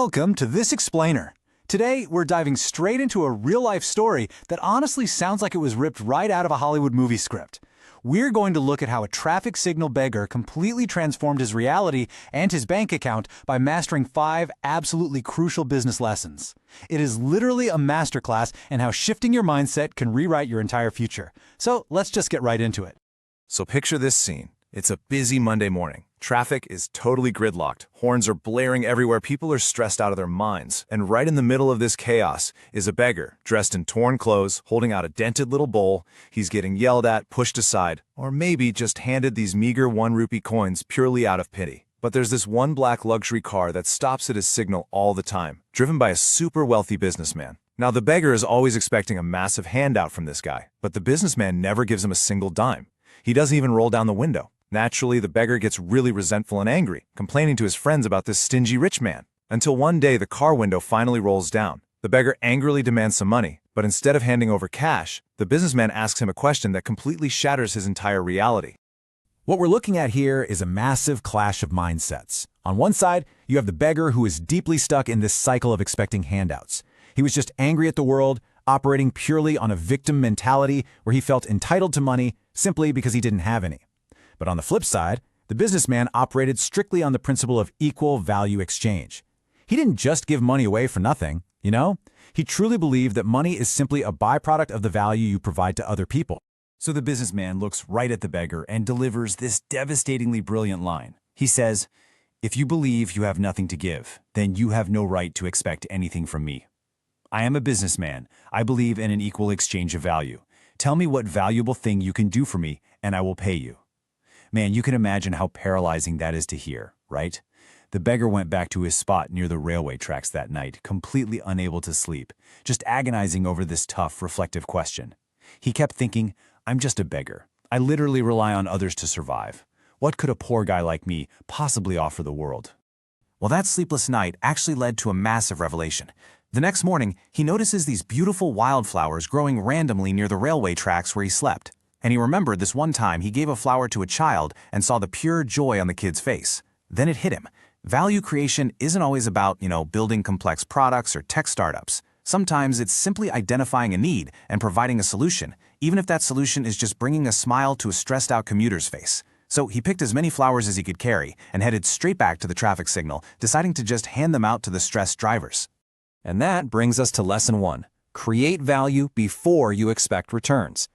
Welcome to This Explainer. Today, we're diving straight into a real-life story that honestly sounds like it was ripped right out of a Hollywood movie script. We're going to look at how a traffic signal beggar completely transformed his reality and his bank account by mastering 5 absolutely crucial business lessons. It is literally a masterclass in how shifting your mindset can rewrite your entire future. So let's just get right into it. So picture this scene. It's a busy Monday morning. Traffic is totally gridlocked. Horns are blaring everywhere. People are stressed out of their minds. And right in the middle of this chaos is a beggar, dressed in torn clothes, holding out a dented little bowl. He's getting yelled at, pushed aside, or maybe just handed these meager 1 rupee coins purely out of pity. But there's this one black luxury car that stops at his signal all the time, driven by a super wealthy businessman. Now, the beggar is always expecting a massive handout from this guy, but the businessman never gives him a single dime. He doesn't even roll down the window. Naturally, the beggar gets really resentful and angry, complaining to his friends about this stingy rich man. Until one day, the car window finally rolls down. The beggar angrily demands some money, but instead of handing over cash, the businessman asks him a question that completely shatters his entire reality. What we're looking at here is a massive clash of mindsets. On one side, you have the beggar who is deeply stuck in this cycle of expecting handouts. He was just angry at the world, operating purely on a victim mentality where he felt entitled to money simply because he didn't have any. But on the flip side, the businessman operated strictly on the principle of equal value exchange. He didn't just give money away for nothing, He truly believed that money is simply a byproduct of the value you provide to other people. So the businessman looks right at the beggar and delivers this devastatingly brilliant line. He says, "If you believe you have nothing to give, then you have no right to expect anything from me. I am a businessman. I believe in an equal exchange of value. Tell me what valuable thing you can do for me, and I will pay you." Man, you can imagine how paralyzing that is to hear, right? The beggar went back to his spot near the railway tracks that night, completely unable to sleep, just agonizing over this tough, reflective question. He kept thinking, I'm just a beggar. I literally rely on others to survive. What could a poor guy like me possibly offer the world? Well, that sleepless night actually led to a massive revelation. The next morning, he notices these beautiful wildflowers growing randomly near the railway tracks where he slept. And he remembered this one time he gave a flower to a child and saw the pure joy on the kid's face. Then it hit him. Value creation isn't always about, building complex products or tech startups. Sometimes it's simply identifying a need and providing a solution, even if that solution is just bringing a smile to a stressed-out commuter's face. So he picked as many flowers as he could carry and headed straight back to the traffic signal, deciding to just hand them out to the stressed drivers. And that brings us to lesson 1. Create value before you expect returns.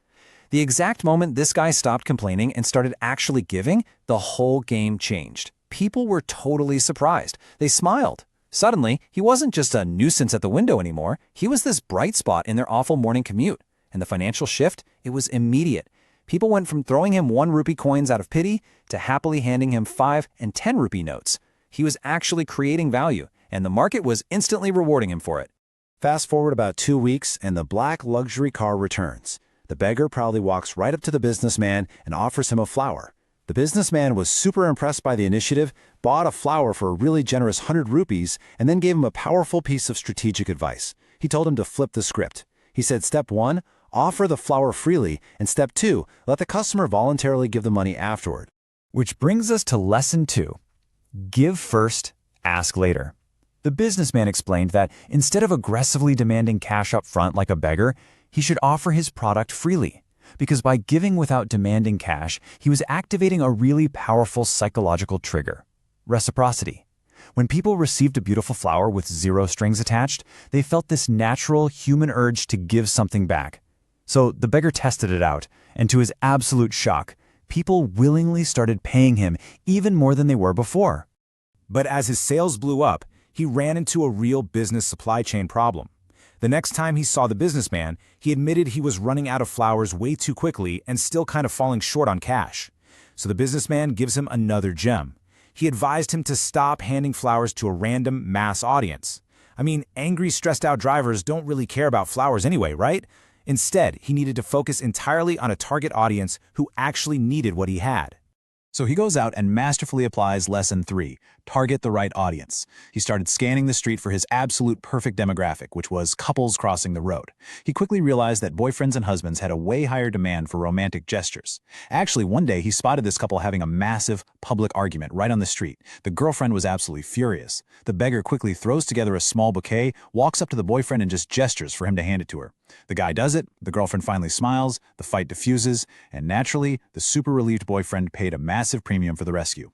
The exact moment this guy stopped complaining and started actually giving, the whole game changed. People were totally surprised. They smiled. Suddenly, he wasn't just a nuisance at the window anymore. He was this bright spot in their awful morning commute. And the financial shift, it was immediate. People went from throwing him 1 rupee coins out of pity to happily handing him 5 and 10 rupee notes. He was actually creating value, and the market was instantly rewarding him for it. Fast forward about 2 weeks, and the black luxury car returns. The beggar proudly walks right up to the businessman and offers him a flower. The businessman was super impressed by the initiative, bought a flower for a really generous 100 rupees, and then gave him a powerful piece of strategic advice. He told him to flip the script. He said, step 1, offer the flower freely, and step 2, let the customer voluntarily give the money afterward. Which brings us to lesson 2. Give first, ask later. The businessman explained that instead of aggressively demanding cash up front like a beggar, he should offer his product freely, because by giving without demanding cash, he was activating a really powerful psychological trigger: reciprocity. When people received a beautiful flower with 0 strings attached, they felt this natural human urge to give something back. So the beggar tested it out, and to his absolute shock, people willingly started paying him even more than they were before. But as his sales blew up, he ran into a real business supply chain problem. The next time he saw the businessman, he admitted he was running out of flowers way too quickly and still kind of falling short on cash. So the businessman gives him another gem. He advised him to stop handing flowers to a random mass audience. I mean, angry, stressed-out drivers don't really care about flowers anyway, right? Instead, he needed to focus entirely on a target audience who actually needed what he had. So he goes out and masterfully applies lesson 3, target the right audience. He started scanning the street for his absolute perfect demographic, which was couples crossing the road. He quickly realized that boyfriends and husbands had a way higher demand for romantic gestures. Actually, one day he spotted this couple having a massive public argument right on the street. The girlfriend was absolutely furious. The beggar quickly throws together a small bouquet, walks up to the boyfriend and just gestures for him to hand it to her. The guy does it, the girlfriend finally smiles, the fight diffuses, and naturally, the super relieved boyfriend paid a massive premium for the rescue.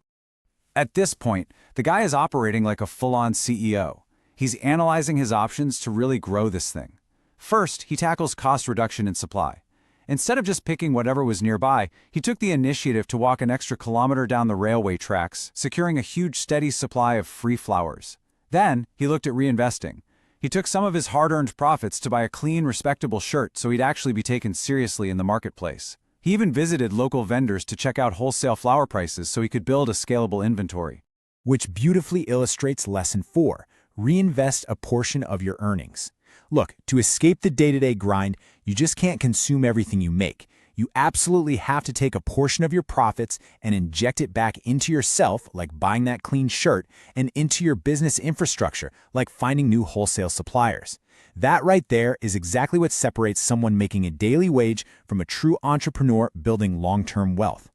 At this point, the guy is operating like a full-on CEO. He's analyzing his options to really grow this thing. First, he tackles cost reduction in supply. Instead of just picking whatever was nearby, he took the initiative to walk an extra kilometer down the railway tracks, securing a huge steady supply of free flowers. Then, he looked at reinvesting. He took some of his hard-earned profits to buy a clean, respectable shirt so he'd actually be taken seriously in the marketplace. He even visited local vendors to check out wholesale flower prices so he could build a scalable inventory. Which beautifully illustrates lesson 4, reinvest a portion of your earnings. Look, to escape the day-to-day grind, you just can't consume everything you make. You absolutely have to take a portion of your profits and inject it back into yourself, like buying that clean shirt, and into your business infrastructure, like finding new wholesale suppliers. That right there is exactly what separates someone making a daily wage from a true entrepreneur building long-term wealth.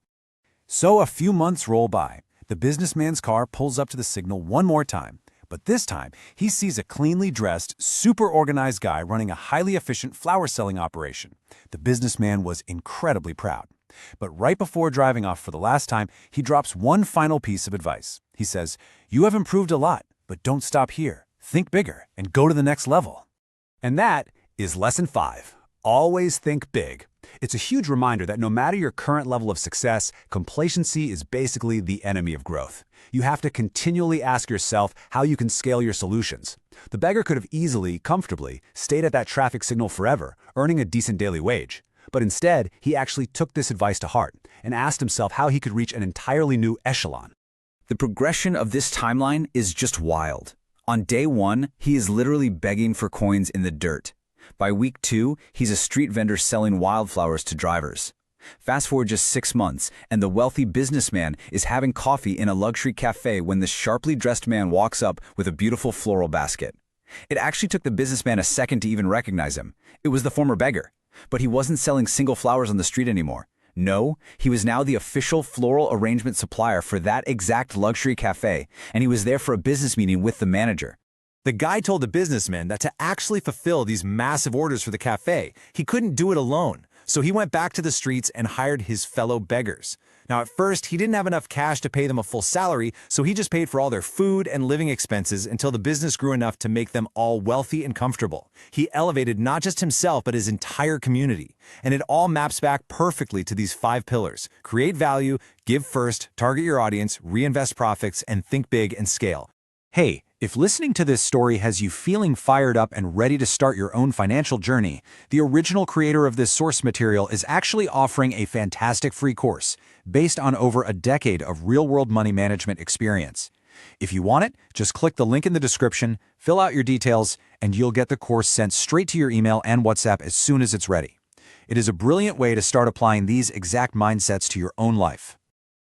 So a few months roll by. The businessman's car pulls up to the signal one more time. But this time, he sees a cleanly dressed, super organized guy running a highly efficient flower selling operation. The businessman was incredibly proud. But right before driving off for the last time, he drops one final piece of advice. He says, "You have improved a lot, but don't stop here. Think bigger and go to the next level." And that is lesson 5. Always think big. It's a huge reminder that no matter your current level of success, complacency is basically the enemy of growth. You have to continually ask yourself how you can scale your solutions. The beggar could have easily, comfortably, stayed at that traffic signal forever, earning a decent daily wage. But instead, he actually took this advice to heart and asked himself how he could reach an entirely new echelon. The progression of this timeline is just wild. On day 1, he is literally begging for coins in the dirt. By week 2, he's a street vendor selling wildflowers to drivers. Fast forward just 6 months, and the wealthy businessman is having coffee in a luxury cafe when this sharply dressed man walks up with a beautiful floral basket. It actually took the businessman a second to even recognize him. It was the former beggar. But he wasn't selling single flowers on the street anymore. No, he was now the official floral arrangement supplier for that exact luxury cafe, and he was there for a business meeting with the manager. The guy told the businessman that to actually fulfill these massive orders for the cafe, he couldn't do it alone. So he went back to the streets and hired his fellow beggars. Now, at first, he didn't have enough cash to pay them a full salary, so he just paid for all their food and living expenses until the business grew enough to make them all wealthy and comfortable. He elevated not just himself, but his entire community. And it all maps back perfectly to these 5 pillars: create value, give first, target your audience, reinvest profits, and think big and scale. Hey, if listening to this story has you feeling fired up and ready to start your own financial journey, the original creator of this source material is actually offering a fantastic free course based on over a decade of real-world money management experience. If you want it, just click the link in the description, fill out your details, and you'll get the course sent straight to your email and WhatsApp as soon as it's ready. It is a brilliant way to start applying these exact mindsets to your own life.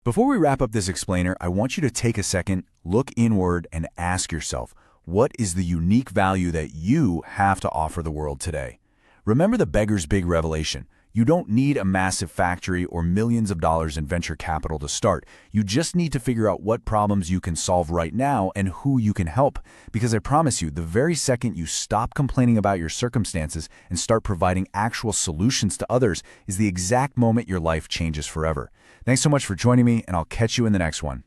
Before we wrap up this explainer, I want you to take a second, look inward, and ask yourself, what is the unique value that you have to offer the world today? Remember the beggar's big revelation. You don't need a massive factory or millions of dollars in venture capital to start. You just need to figure out what problems you can solve right now and who you can help. Because I promise you, the very second you stop complaining about your circumstances and start providing actual solutions to others is the exact moment your life changes forever. Thanks so much for joining me, and I'll catch you in the next one.